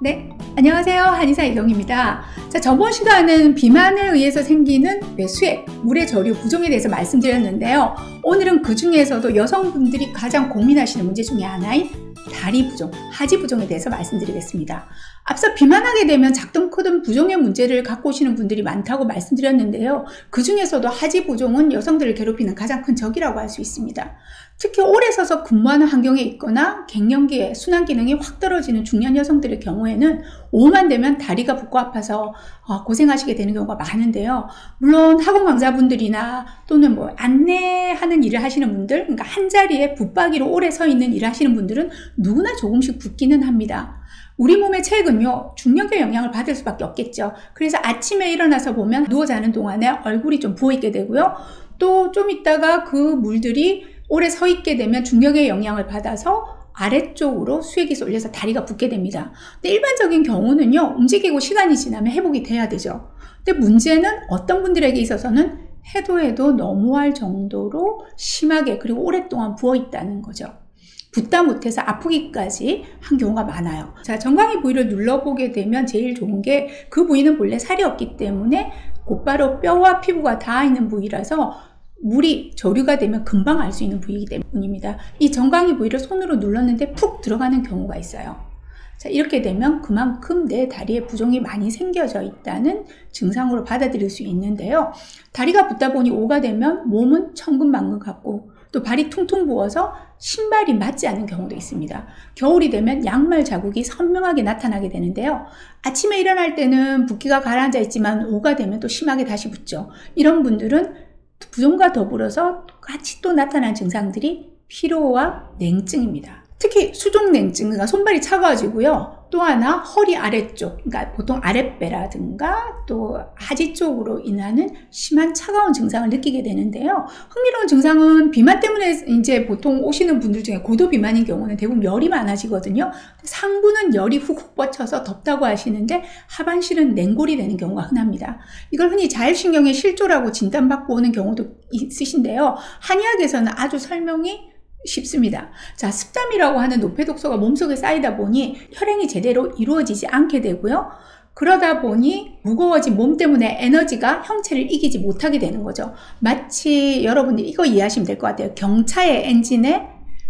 네, 안녕하세요. 한의사 이경입니다. 자, 저번 시간은 비만에 의해서 생기는 뇌수액, 물의 저류 부종에 대해서 말씀드렸는데요. 오늘은 그 중에서도 여성분들이 가장 고민하시는 문제 중에 하나인 다리 부종, 하지 부종에 대해서 말씀드리겠습니다. 앞서 비만하게 되면 작동 코든 부종의 문제를 갖고 오시는 분들이 많다고 말씀드렸는데요. 그 중에서도 하지 부종은 여성들을 괴롭히는 가장 큰 적이라고 할 수 있습니다. 특히 오래 서서 근무하는 환경에 있거나 갱년기에 순환 기능이 확 떨어지는 중년 여성들의 경우에는 오후만 되면 다리가 붓고 아파서 고생하시게 되는 경우가 많은데요. 물론 학원 강사분들이나 또는 안내하는 일을 하시는 분들, 그러니까 한 자리에 붙박이로 오래 서 있는 일을 하시는 분들은 누구나 조금씩 붓기는 합니다. 우리 몸의 체액은요, 중력의 영향을 받을 수밖에 없겠죠. 그래서 아침에 일어나서 보면 누워 자는 동안에 얼굴이 좀 부어있게 되고요. 또 좀 있다가 그 물들이 오래 서 있게 되면 중력의 영향을 받아서 아래쪽으로 수액이 쏠려서 다리가 붓게 됩니다. 근데 일반적인 경우는요, 움직이고 시간이 지나면 회복이 돼야 되죠. 근데 문제는 어떤 분들에게 있어서는 해도 너무할 정도로 심하게 그리고 오랫동안 부어있다는 거죠. 붓다 못해서 아프기까지 한 경우가 많아요. 자, 정강이 부위를 눌러보게 되면 제일 좋은 게 그 부위는 본래 살이 없기 때문에 곧바로 뼈와 피부가 닿아 있는 부위라서 물이 저류가 되면 금방 알 수 있는 부위이기 때문입니다. 이 정강이 부위를 손으로 눌렀는데 푹 들어가는 경우가 있어요. 자, 이렇게 되면 그만큼 내 다리에 부종이 많이 생겨져 있다는 증상으로 받아들일 수 있는데요. 다리가 붓다 보니 오후가 되면 몸은 천근만근 같고 또 발이 퉁퉁 부어서 신발이 맞지 않는 경우도 있습니다. 겨울이 되면 양말 자국이 선명하게 나타나게 되는데요. 아침에 일어날 때는 붓기가 가라앉아 있지만 오후가 되면 또 심하게 다시 붓죠. 이런 분들은 부종과 더불어서 같이 또 나타나는 증상들이 피로와 냉증입니다. 특히 수족냉증, 그러니까 손발이 차가워지고요. 또 하나 허리 아래쪽, 그러니까 보통 아랫배라든가 또 하지 쪽으로 인하는 심한 차가운 증상을 느끼게 되는데요. 흥미로운 증상은 비만 때문에 이제 보통 오시는 분들 중에 고도 비만인 경우는 대부분 열이 많아지거든요. 상부는 열이 훅훅 뻗쳐서 덥다고 하시는데 하반신은 냉골이 되는 경우가 흔합니다. 이걸 흔히 자율신경의 실조라고 진단받고 오는 경우도 있으신데요. 한의학에서는 아주 설명이 쉽습니다. 자, 습담이라고 하는 노폐독소가 몸속에 쌓이다 보니 혈행이 제대로 이루어지지 않게 되고요. 그러다 보니 무거워진 몸 때문에 에너지가 형체를 이기지 못하게 되는 거죠. 마치 여러분들이 이거 이해하시면 될 것 같아요. 경차의 엔진에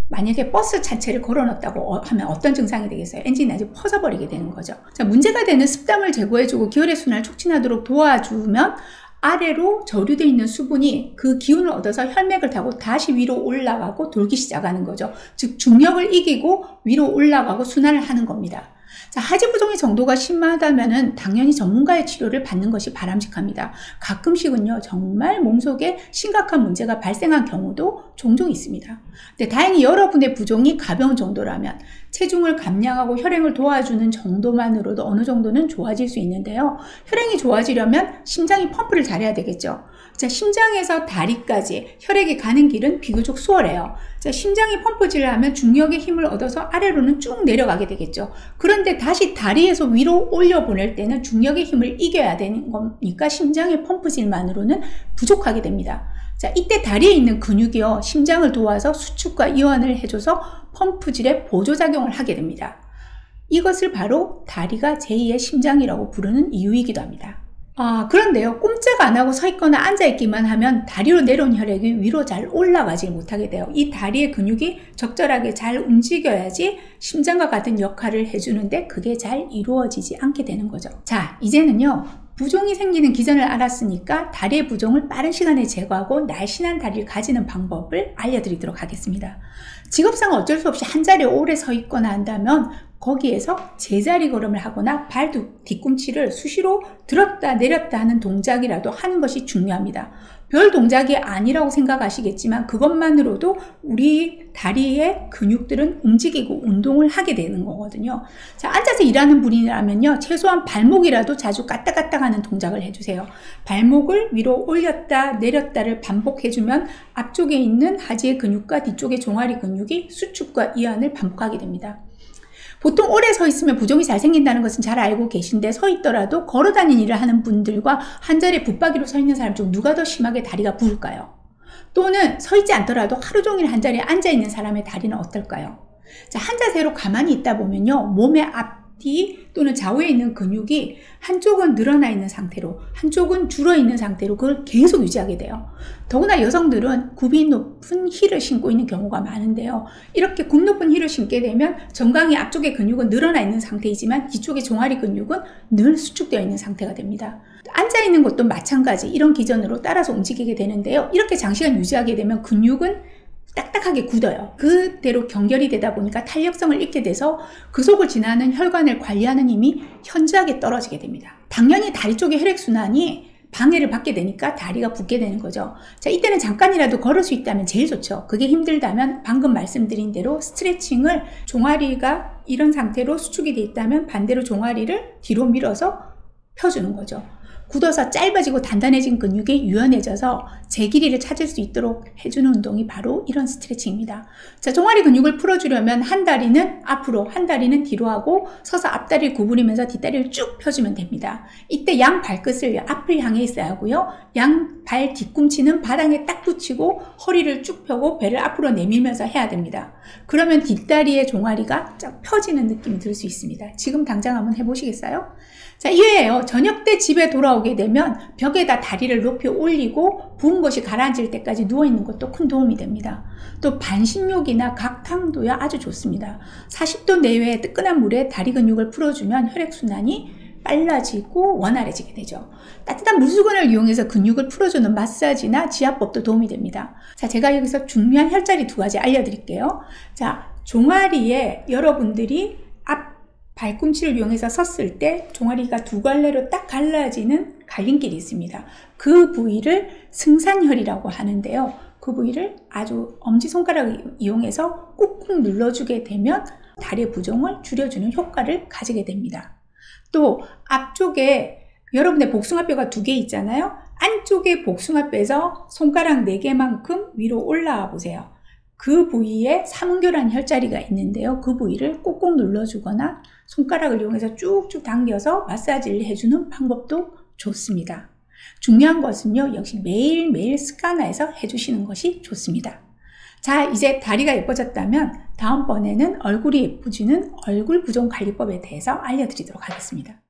만약에 버스 자체를 걸어놨다고 하면 어떤 증상이 되겠어요? 엔진이 아주 퍼져버리게 되는 거죠. 자, 문제가 되는 습담을 제거해주고 기혈의 순환을 촉진하도록 도와주면 아래로 저류되어 있는 수분이 그 기운을 얻어서 혈맥을 타고 다시 위로 올라가고 돌기 시작하는 거죠. 즉 중력을 이기고 위로 올라가고 순환을 하는 겁니다. 자, 하지 부종의 정도가 심하다면은 당연히 전문가의 치료를 받는 것이 바람직합니다. 가끔씩은요, 정말 몸속에 심각한 문제가 발생한 경우도 종종 있습니다. 근데 다행히 여러분의 부종이 가벼운 정도라면 체중을 감량하고 혈행을 도와주는 정도만으로도 어느 정도는 좋아질 수 있는데요. 혈행이 좋아지려면 심장이 펌프를 잘해야 되겠죠. 자, 심장에서 다리까지 혈액이 가는 길은 비교적 수월해요. 자, 심장이 펌프질을 하면 중력의 힘을 얻어서 아래로는 쭉 내려가게 되겠죠. 그런데 다시 다리에서 위로 올려보낼 때는 중력의 힘을 이겨야 되는 거니까 심장의 펌프질만으로는 부족하게 됩니다. 자, 이때 다리에 있는 근육이요, 심장을 도와서 수축과 이완을 해줘서 펌프질의 보조작용을 하게 됩니다. 이것을 바로 다리가 제2의 심장이라고 부르는 이유이기도 합니다. 그런데요, 꼼짝 안 하고 서 있거나 앉아 있기만 하면 다리로 내려온 혈액이 위로 잘 올라가지 못하게 돼요. 이 다리의 근육이 적절하게 잘 움직여야지 심장과 같은 역할을 해주는데 그게 잘 이루어지지 않게 되는 거죠. 자, 이제는요, 부종이 생기는 기전을 알았으니까 다리의 부종을 빠른 시간에 제거하고 날씬한 다리를 가지는 방법을 알려드리도록 하겠습니다. 직업상 어쩔 수 없이 한 자리에 오래 서 있거나 한다면 거기에서 제자리 걸음을 하거나 발 뒤꿈치를 수시로 들었다 내렸다 하는 동작이라도 하는 것이 중요합니다. 별 동작이 아니라고 생각하시겠지만 그것만으로도 우리 다리의 근육들은 움직이고 운동을 하게 되는 거거든요. 자, 앉아서 일하는 분이라면요, 최소한 발목이라도 자주 까딱까딱 하는 동작을 해주세요. 발목을 위로 올렸다 내렸다를 반복해주면 앞쪽에 있는 하지의 근육과 뒤쪽의 종아리 근육이 수축과 이완을 반복하게 됩니다. 보통 오래 서 있으면 부종이 잘 생긴다는 것은 잘 알고 계신데 서 있더라도 걸어 다니는 일을 하는 분들과 한자리에 붙박이로 서 있는 사람 중 누가 더 심하게 다리가 부을까요? 또는 서 있지 않더라도 하루 종일 한자리에 앉아 있는 사람의 다리는 어떨까요? 자, 한 자세로 가만히 있다 보면요, 몸의 앞 앞뒤 또는 좌우에 있는 근육이 한쪽은 늘어나 있는 상태로 한쪽은 줄어 있는 상태로 그걸 계속 유지하게 돼요. 더구나 여성들은 굽이 높은 힐을 신고 있는 경우가 많은데요. 이렇게 굽 높은 힐을 신게 되면 정강이 앞쪽의 근육은 늘어나 있는 상태이지만 뒤쪽의 종아리 근육은 늘 수축되어 있는 상태가 됩니다. 앉아있는 것도 마찬가지 이런 기전으로 따라서 움직이게 되는데요. 이렇게 장시간 유지하게 되면 근육은 딱딱하게 굳어요. 그대로 경결이 되다 보니까 탄력성을 잃게 돼서 그 속을 지나는 혈관을 관리하는 힘이 현저하게 떨어지게 됩니다. 당연히 다리 쪽의 혈액순환이 방해를 받게 되니까 다리가 붓게 되는 거죠. 자, 이때는 잠깐이라도 걸을 수 있다면 제일 좋죠. 그게 힘들다면 방금 말씀드린 대로 스트레칭을 종아리가 이런 상태로 수축이 돼 있다면 반대로 종아리를 뒤로 밀어서 펴주는 거죠. 굳어서 짧아지고 단단해진 근육이 유연해져서 제 길이를 찾을 수 있도록 해주는 운동이 바로 이런 스트레칭입니다. 자, 종아리 근육을 풀어주려면 한 다리는 앞으로, 한 다리는 뒤로 하고 서서 앞다리를 구부리면서 뒷다리를 쭉 펴주면 됩니다. 이때 양 발끝을 앞을 향해 있어야 하고요. 양 발 뒤꿈치는 바닥에 딱 붙이고 허리를 쭉 펴고 배를 앞으로 내밀면서 해야 됩니다. 그러면 뒷다리의 종아리가 쫙 펴지는 느낌이 들 수 있습니다. 지금 당장 한번 해보시겠어요? 자, 이외에요. 저녁 때 집에 돌아오게 되면 벽에다 다리를 높이 올리고 부은 것이 가라앉을 때까지 누워있는 것도 큰 도움이 됩니다. 또 반신욕이나 각탕도야 아주 좋습니다. 40도 내외의 뜨끈한 물에 다리 근육을 풀어주면 혈액순환이 빨라지고 원활해지게 되죠. 따뜻한 물수건을 이용해서 근육을 풀어주는 마사지나 지압법도 도움이 됩니다. 자, 제가 여기서 중요한 혈자리 2가지 알려드릴게요. 자, 종아리에 여러분들이 앞 발꿈치를 이용해서 섰을 때 종아리가 두 갈래로 딱 갈라지는 갈림길이 있습니다. 그 부위를 승산혈이라고 하는데요. 그 부위를 아주 엄지손가락을 이용해서 꾹꾹 눌러주게 되면 다리의 부종을 줄여주는 효과를 가지게 됩니다. 또 앞쪽에 여러분의 복숭아뼈가 2개 있잖아요. 안쪽에 복숭아뼈에서 손가락 4개만큼 위로 올라와 보세요. 그 부위에 삼은교라는 혈자리가 있는데요. 그 부위를 꾹꾹 눌러주거나 손가락을 이용해서 쭉쭉 당겨서 마사지를 해주는 방법도 좋습니다. 중요한 것은요, 역시 매일매일 습관화해서 해주시는 것이 좋습니다. 자, 이제 다리가 예뻐졌다면 다음번에는 얼굴이 예뻐지는 얼굴 부종 관리법에 대해서 알려드리도록 하겠습니다.